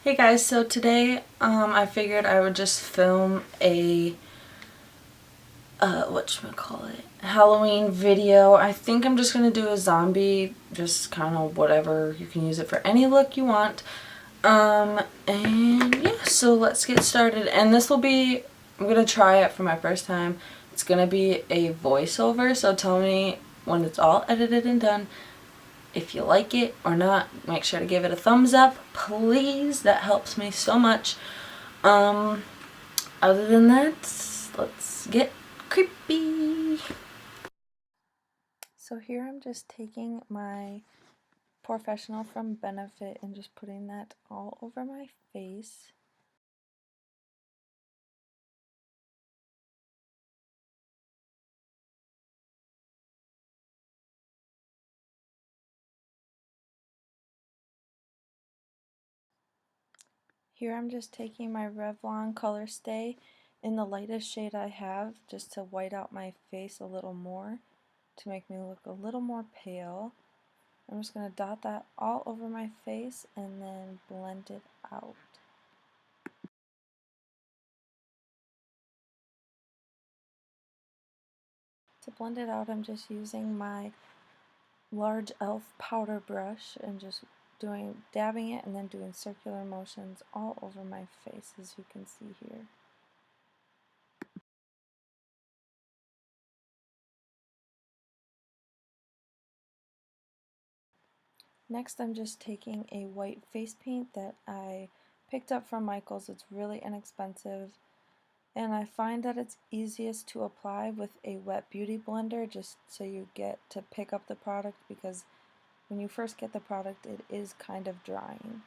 Hey guys, so today I figured I would just film a whatchamacallit, Halloween video. I think I'm just gonna do a zombie, just kind of whatever. You can use it for any look you want. And yeah, so let's get started. And this will be, I'm gonna try it for my first time. It's gonna be a voiceover, so tell me when it's all edited and done if you like it or not. Make sure to give it a thumbs up, please. That helps me so much. Um, Other than that, let's get creepy. So here I'm just taking my Professional from Benefit and just putting that all over my face. Here I'm just taking my Revlon Color Stay in the lightest shade I have, just to white out my face a little more, to make me look a little more pale. I'm just going to dot that all over my face and then blend it out. To blend it out, I'm just using my large e.l.f. powder brush and just dabbing it and then doing circular motions all over my face, as you can see here. Next, I'm just taking a white face paint that I picked up from Michael's. It's really inexpensive, and I find that it's easiest to apply with a wet beauty blender, just so you get to pick up the product, because when you first get the product it is kind of drying.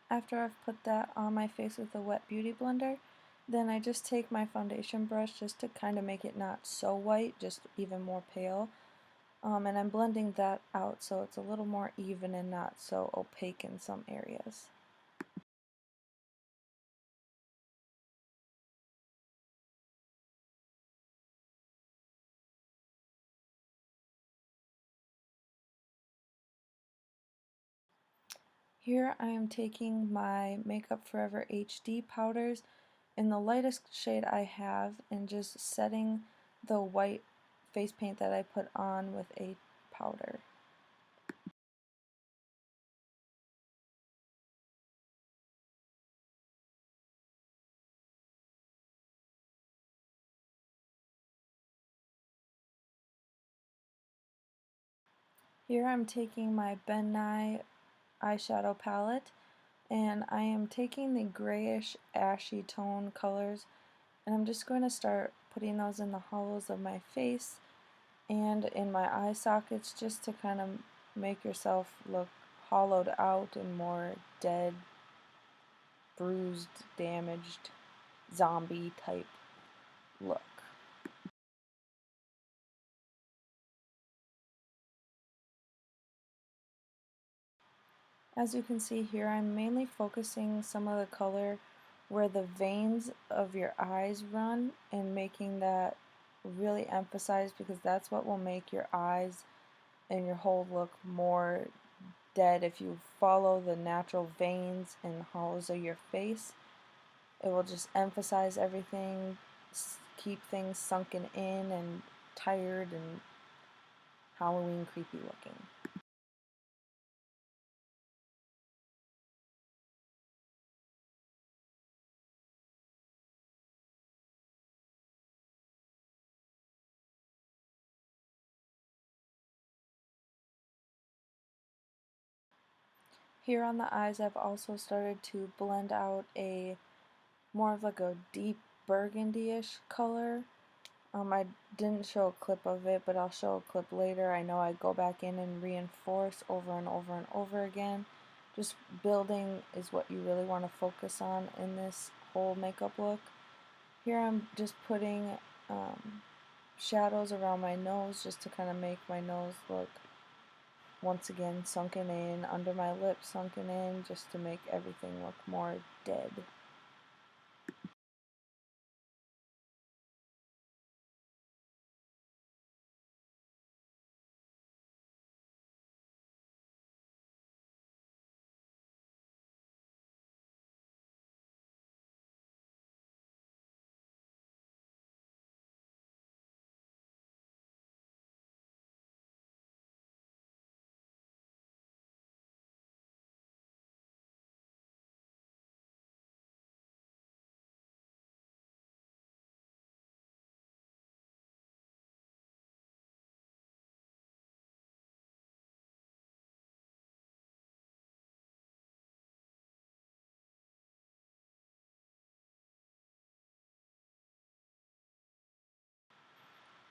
After I've put that on my face with a wet beauty blender, then I just take my foundation brush just to kind of make it not so white, just even more pale. And I'm blending that out so it's a little more even and not so opaque in some areas. Here I am taking my Makeup Forever HD powders in the lightest shade I have and just setting the white face paint that I put on with a powder. Here I'm taking my Ben Nye eyeshadow palette, and I am taking the grayish ashy tone colors, and I'm just going to start putting those in the hollows of my face and in my eye sockets, just to kind of make yourself look hollowed out and more dead, bruised, damaged, zombie type look. As you can see here, I'm mainly focusing some of the color where the veins of your eyes run and making that really emphasized, because that's what will make your eyes and your whole look more dead. If you follow the natural veins and hollows of your face, it will just emphasize everything, keep things sunken in and tired and Halloween creepy looking. Here on the eyes, I've also started to blend out a more of like a deep burgundy-ish color. I didn't show a clip of it, but I'll show a clip later. I know I go back in and reinforce over and over and over again. Just building is what you really want to focus on in this whole makeup look. Here I'm just putting um, shadows around my nose just to kind of make my nose look once again sunken in, under my lips sunken in, just to make everything look more dead.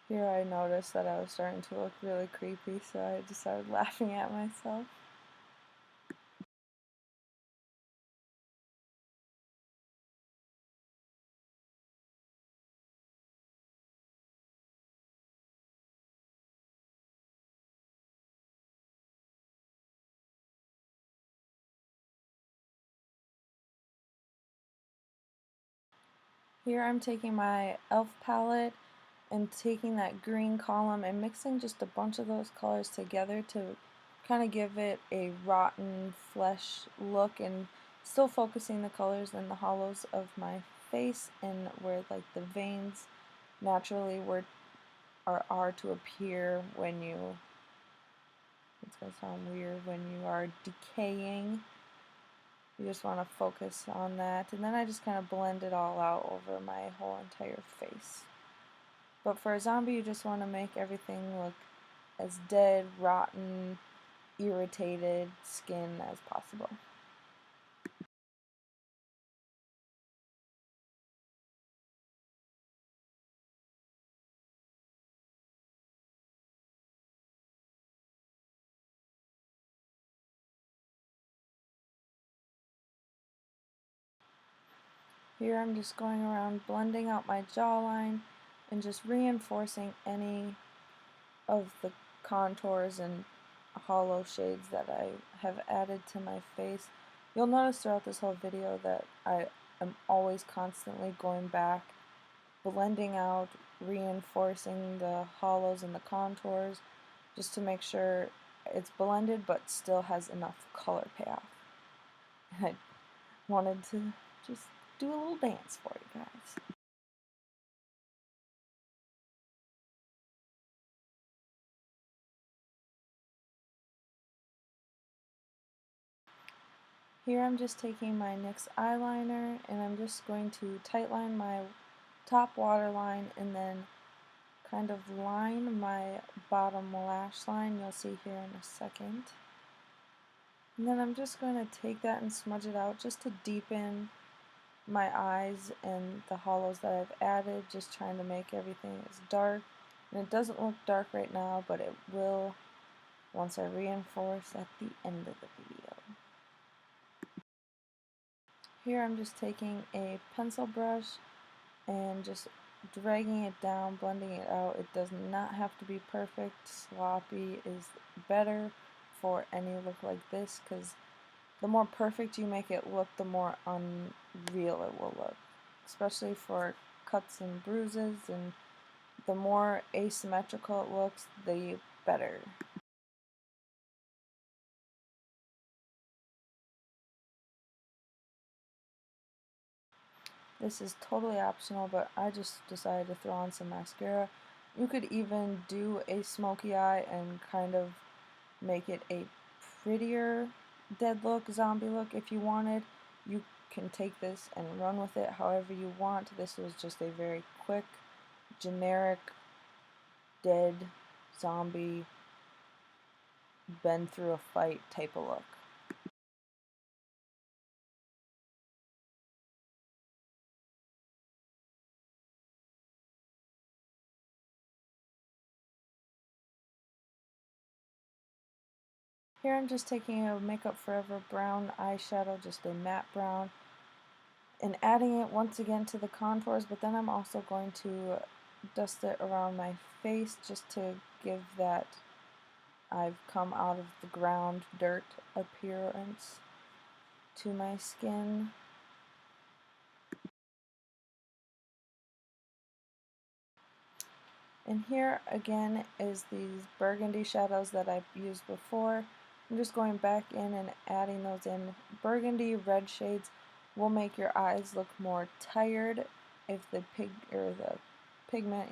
Here I noticed that I was starting to look really creepy, so I just started laughing at myself. Here I'm taking my e.l.f. palette and taking that green column and mixing just a bunch of those colors together to kind of give it a rotten flesh look, and still focusing the colors in the hollows of my face and where like the veins naturally are to appear when you, it's going to sound weird, when you are decaying. You just want to focus on that, and then I just kind of blend it all out over my whole entire face. But for a zombie, you just want to make everything look as dead, rotten, irritated skin as possible. Here I'm just going around blending out my jawline and just reinforcing any of the contours and hollow shades that I have added to my face. You'll notice throughout this whole video that I am always constantly going back, blending out, reinforcing the hollows and the contours just to make sure it's blended but still has enough color payoff. And I wanted to just do a little dance for you guys. Here I'm just taking my NYX eyeliner and I'm just going to tightline my top waterline and then kind of line my bottom lash line. You'll see here in a second. And then I'm just going to take that and smudge it out just to deepen my eyes and the hollows that I've added, just trying to make everything as dark. And it doesn't look dark right now, but it will once I reinforce at the end of the video. Here I'm just taking a pencil brush and just dragging it down, blending it out. It does not have to be perfect. Sloppy is better for any look like this, because the more perfect you make it look, the more unreal it will look, especially for cuts and bruises, and the more asymmetrical it looks, the better. This is totally optional, but I just decided to throw on some mascara. You could even do a smoky eye and kind of make it a prettier dead look, zombie look if you wanted. You can take this and run with it however you want. This was just a very quick, generic, dead, zombie, been through a fight type of look. Here I'm just taking a Makeup Forever brown eyeshadow, just a matte brown, and adding it once again to the contours, but then I'm also going to dust it around my face just to give that I've come out of the ground dirt appearance to my skin. And here again is these burgundy shadows that I've used before. I'm just going back in and adding those in. Burgundy red shades will make your eyes look more tired if the pigment,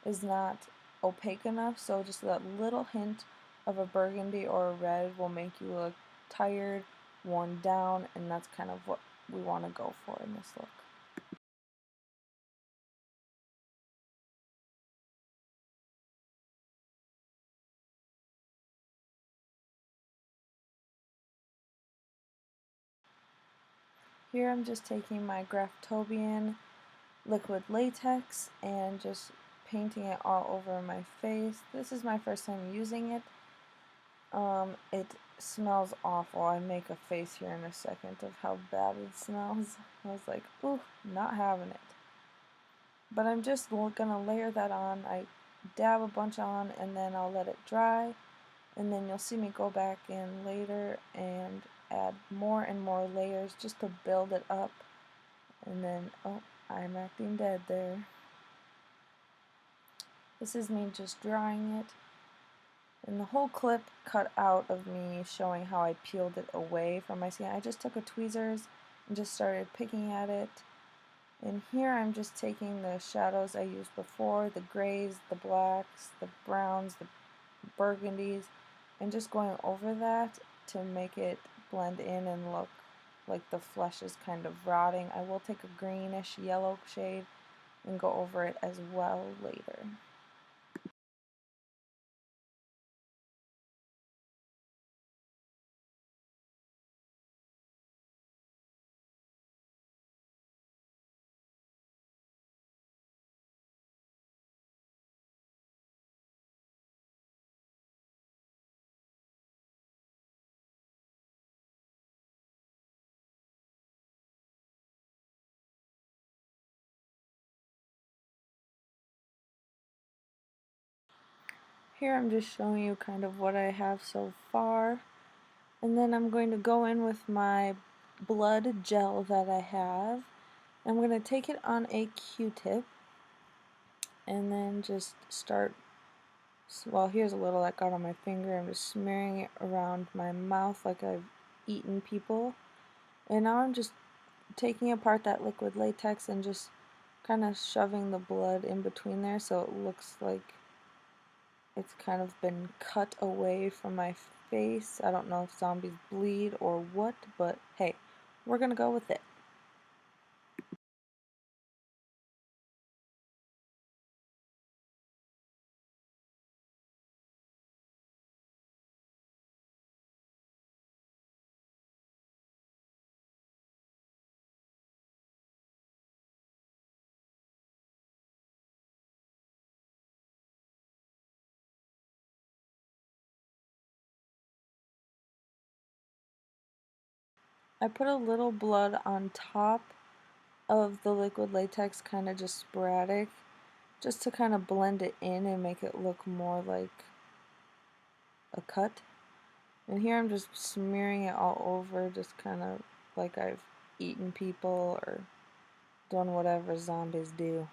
is not opaque enough. So just that little hint of a burgundy or a red will make you look tired, worn down, and that's kind of what we want to go for in this look. Here I'm just taking my Graftobian liquid latex and just painting it all over my face. This is my first time using it. It smells awful. I make a face here in a second of how bad it smells. I was like, ooh, not having it. But I'm just gonna layer that on. I dab a bunch on and then I'll let it dry. And then you'll see me go back in later and add more and more layers just to build it up. And then, oh, I'm acting dead there. This is me just drying it. And the whole clip cut out of me showing how I peeled it away from my skin. I just took a tweezers and just started picking at it. And here I'm just taking the shadows I used before, the grays, the blacks, the browns, the burgundies, and just going over that to make it blend in and look like the flesh is kind of rotting. I will take a greenish yellow shade and go over it as well later. Here I'm just showing you kind of what I have so far. And then I'm going to go in with my blood gel that I have. I'm going to take it on a Q-tip and then just start, well, here's a little that got on my finger. I'm just smearing it around my mouth like I've eaten people. And now I'm just taking apart that liquid latex and just kind of shoving the blood in between there so it looks like it's kind of been cut away from my face. I don't know if zombies bleed or what, but hey, we're gonna go with it. I put a little blood on top of the liquid latex, kind of just sporadic, just to kind of blend it in and make it look more like a cut. And here I'm just smearing it all over, just kind of like I've eaten people or done whatever zombies do.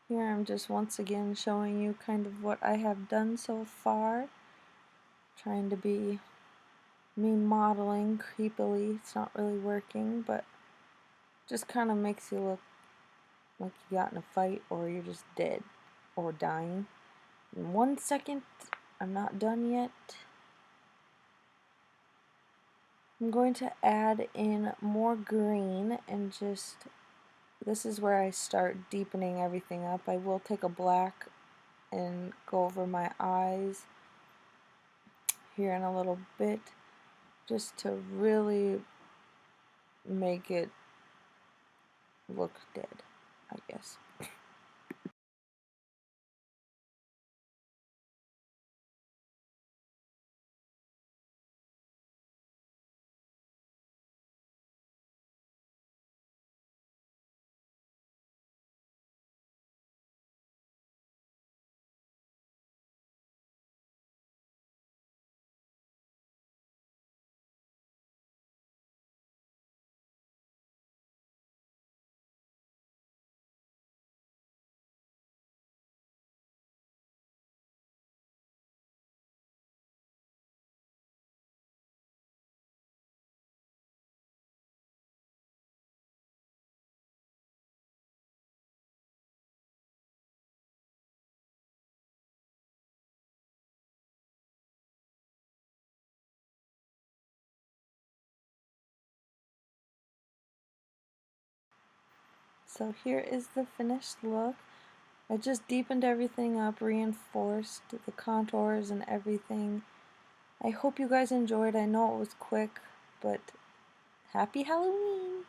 Here I'm just once again showing you kind of what I have done so far. Trying to be me modeling creepily. It's not really working, but just kind of makes you look like you got in a fight or you're just dead or dying. In 1 second, I'm not done yet. I'm going to add in more green and just, this is where I start deepening everything up. I will take a black and go over my eyes here in a little bit just to really make it look dead, I guess. So here is the finished look. I just deepened everything up, reinforced the contours and everything. I hope you guys enjoyed. I know it was quick, but happy Halloween!